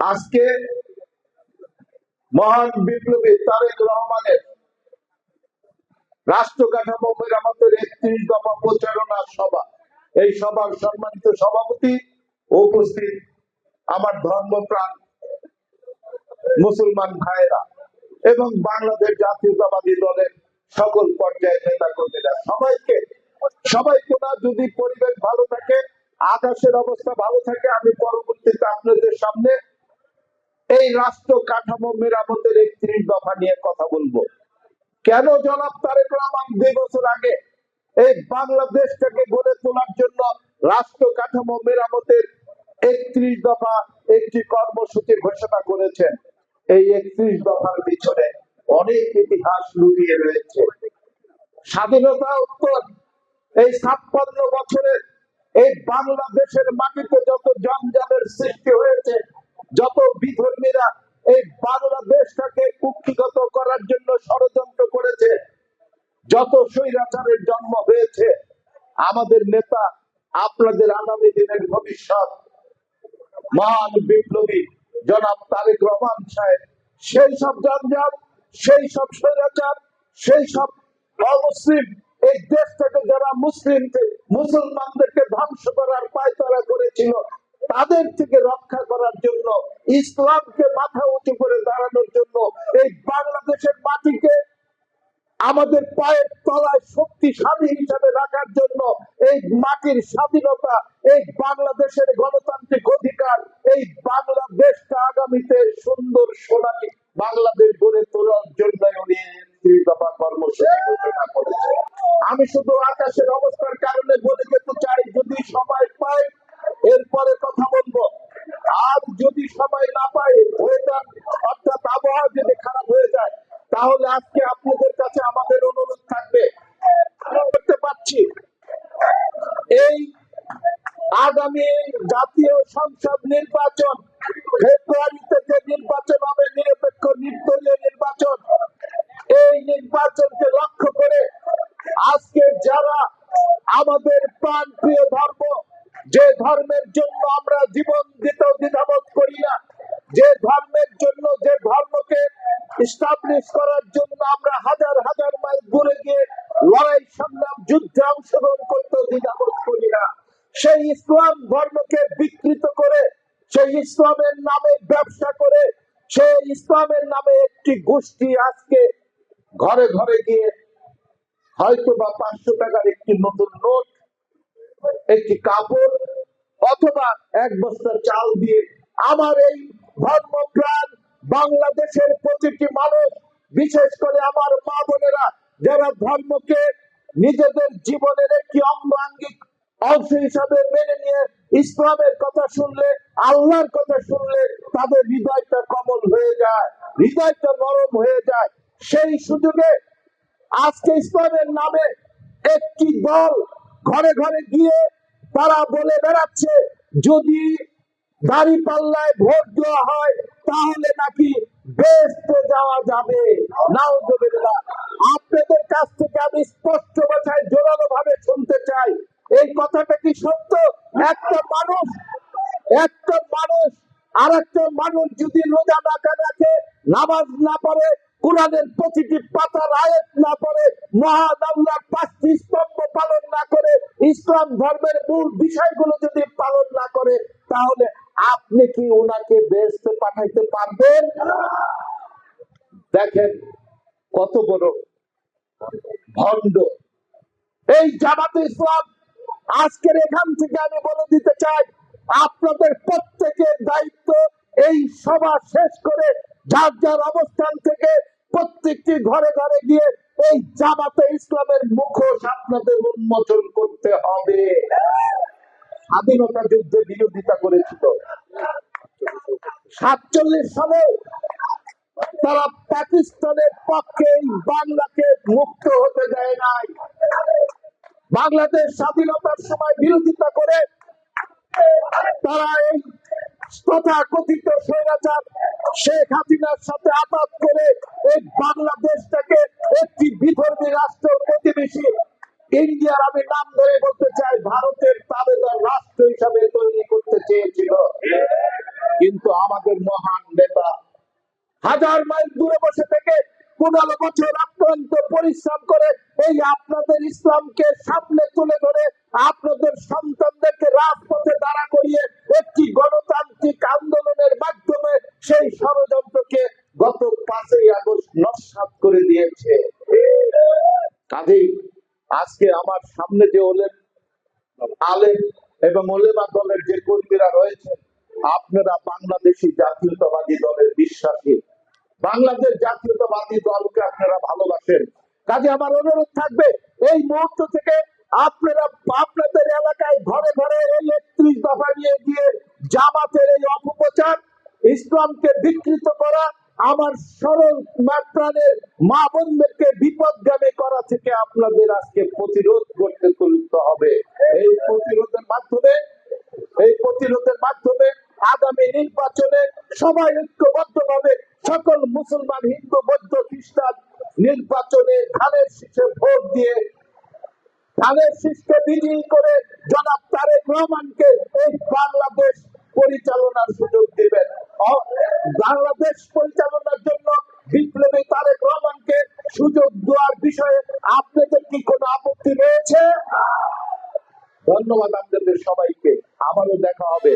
আজকে মহান বিপ্লবী তারেক রহমানের রাষ্ট্র কাঠামো মেরামতের 31 দফা প্রচারণা সভা, এই সভার সম্মানিত সভাপতি উপস্থিত আমার ধর্মপ্রাণ মুসলমান ভাইয়েরা এবং বাংলাদেশ জাতীয়তাবাদী দলের সকল পর্যায়ের নেতা কর্মীরা, সবাইকে না, যদি পরিবেশ ভালো থাকে, আকাশের অবস্থা ভালো থাকে, আমি পরবর্তীতে আপনাদের সামনে এই রাষ্ট্র কাঠামো মেরামতের 31 দফা নিয়ে কথা বলবো। কেন জনাব তারেক রহমান 2 বছর আগে এই বাংলাদেশটাকে গড়ে তোলার জন্য রাষ্ট্র কাঠামো মেরামতের 31 দফা একটি কর্মসূচি ঘোষণা করেছেন। এই 31 দফার পিছনে অনেক ইতিহাস লুকিয়ে রয়েছে। স্বাধীনতা উত্তর এই 56 বছরের এই বাংলাদেশের মাটিতে যত জঞ্জালের সৃষ্টি হয়েছে, যত বিধর্মীরা এই বাংলাদেশটাকে কুক্ষিগত করার জন্য ষড়যন্ত্র করেছে, যত স্বৈরাচারের জন্ম হয়েছে, আমাদের নেতা, আপনাদের আগামী দিনের ভবিষ্যৎ মহান বিপ্লবী জনাব তারেক রহমান সাহেব সেই সব জঞ্জাল, সেই সব স্বৈরাচার, সেই সব অমুসলিম, এই দেশটাকে যারা মুসলমানদেরকে ধ্বংস করার পায়তারা করেছিল, তাদের থেকে রক্ষা করার জন্য, ইসলামকে মাথা উঁচু করে দাঁড়ানোর জন্য, এই বাংলাদেশের মাটিকে আমাদের পায়ের তলায় শক্তিশালী হিসাবে রাখার জন্য, এই মাটির স্বাধীনতা, এই বাংলাদেশের গণতান্ত্রিক অধিকার, এই বাংলাদেশটা আগামীতে সুন্দর সোনালী বাংলাদেশ গড়ে তোলার জন্য উনি 31 দফা কর্মসূচি ঘোষণা করেছেন। আমি শুধু আকাশের অবস্থার কারণে বলে যেতে চাই, যদি সময় পাই এরপরে কথা বলবো, আর যদি সময় না পাই, ওয়েদার অর্থাৎ আবহাওয়া যদি খারাপ হয়ে যায়, তাহলে আজকে আপনাদের কাছে আমাদের অনুরোধ থাকবে, করতে পারছি এই আগামী জাতীয় সংসদ নির্বাচন, ফেব্রুয়ারিতে যে নির্বাচন হবে, নিরপেক্ষ নির্দলীয় নির্বাচন, এই নির্বাচনকে লক্ষ্য করে আজকে যারা আমাদের প্রাণ প্রিয় ধর্ম, যে ধর্মের জন্য আমরা জীবন দিতেও দ্বিধাবোধ করি না, যে ধর্মের জন্য, যে ধর্মকে এস্টাবলিশ করার জন্য আমরা হাজার হাজার মাইল দূরে গিয়ে লড়াই সংগ্রাম যুদ্ধে অংশগ্রহণ করতে দ্বিধাবোধ করি না, সেই ইসলাম ধর্মকে বিকৃত করে, সেই ইসলামের নামে ব্যবসা করে, সেই ইসলামের নামে একটি গোষ্ঠী আজকে ঘরে ঘরে গিয়ে হয়তো বা 500 টাকার একটি নতুন নোট, একটি কাপড় অথবা 1 বস্তা চাল দিয়ে আমার এই ধর্মপ্রাণ বাংলাদেশের প্রতিটি মানুষ, বিশেষ করে আমার মা বোনেরা, যারা ধর্মকে নিজেদের জীবনের একটি অঙ্গাঙ্গিক অংশ হিসাবে মেনে নিয়ে ইসলামের কথা শুনলে, আল্লাহর কথা শুনলে তাদের হৃদয়টা কোমল হয়ে যায়, হৃদয়টা নরম হয়ে যায়। সেই সুযোগে আজকে ইসলামের নামে একটি দল ঘরে ঘরে গিয়ে তারা বলে বেড়াচ্ছে, যদি দাঁড়িপাল্লায় ভোট দেওয়া হয় তাহলে নাকি বেহেশতে যাওয়া যাবে। নাউজুবিল্লাহ। আপনাদের কাছ থেকে আমি স্পষ্ট ভাষায় জোরালো ভাবে শুনতে চাই, এই কথাটা কি সত্য? একটা মানুষ আর একটা মানুষ যদি রোজা না রাখে, নামাজ না পড়ে, কোরআনের প্রতিটি পাতার আয়াত না পড়ে, মহান আল্লাহর 5টি স্তম্ভ পালন না করে, ইসলাম ধর্মের মূল বিষয়গুলো যদি পালন না করে, তাহলে আপনি কি ওনাকে বেহেশতে পাঠাইতে পারবেন? দেখেন কত বড় ভণ্ড এই জামাতে ইসলাম। আজকের এখান থেকে আমি বলে দিতে চাই, আপনাদের প্রত্যেকের দায়িত্ব এই সভা শেষ করে যার যার অবস্থান থেকে প্রত্যেকটি ঘরে ঘরে গিয়ে এই জামাতে ইসলামের মুখোশ আপনাদের উন্মোচন করতে হবে। স্বাধীনতা যুদ্ধে বিরোধিতা করেছিল, 47 সালে তারা পাকিস্তানের পক্ষে এই বাংলাকে মুক্ত হতে দেয় নাই। বাংলাদেশ স্বাধীনতার সময় বিরোধিতা করে তারা এই তথাকথিত স্বৈরাচার শেখ হাসিনার সাথে আঘাত করে এই বাংলাদেশটাকে একটি বিধর্মী রাষ্ট্র, প্রতিবেশী ইন্ডিয়ার, আমি নাম ধরে বলতে চাই, ভারতের তাবেদার রাষ্ট্র হিসাবে তৈরি করতে চেয়েছিল। কিন্তু আমাদের মহান নেতা হাজার মাইল দূরে বসে থেকে 15 বছর অক্লান্ত পরিশ্রম করে এই আপনাদের ইসলামকে সামনে তুলে ধরে আপনাদের সন্তানদেরকে রাজপথে দাঁড়া করিয়ে একটি গণতান্ত্রিক আন্দোলনের মাধ্যমে সেই ষড়যন্ত্রকে গত 5ই আগস্ট নস্যাৎ করে দিয়েছে। কাজেই আজকে আমার সামনে যে আলেম এবং ওলেমা দলের যে কর্মীরা রয়েছে, আপনারা বাংলাদেশি জাতীয়তাবাদী দলের বিশ্বাসী, বাংলাদেশ জাতীয়তাবাদী দলকে আপনারা ভালোবাসেন। কাজে আমার অনুরোধ থাকবে এই মুহূর্ত থেকে আপনারা আপনাদের এলাকায় ঘরে ঘরে এই 31 দফা নিয়ে গিয়ে জামাতের এই অপপ্রচার, ইসলামকে বিকৃত করা, আমার সরল প্রাণের মা বোনদেরকে বিপদগামী করা থেকে আপনাদের আজকে প্রতিরোধ করতে তুলতে হবে। এই প্রতিরোধের মাধ্যমে আগামী নির্বাচনে সবাই ঐক্যবদ্ধভাবে সকল মুসলমান, হিন্দু, বৌদ্ধ, খ্রিস্টান নির্বাচনে ধানের শীষে ভোট দিয়ে ধানের শীষকে বিজয়ী করে জনাব তারেক রহমানকে এই বাংলাদেশ পরিচালনার সুযোগ দিবেন। বাংলাদেশ পরিচালনার জন্য বিপ্লবী তারেক রহমানকে সুযোগ দেওয়ার বিষয়ে আপনাদের কি কোনো আপত্তি রয়েছে? ধন্যবাদ আপনাদের সবাইকে। আবারও দেখা হবে।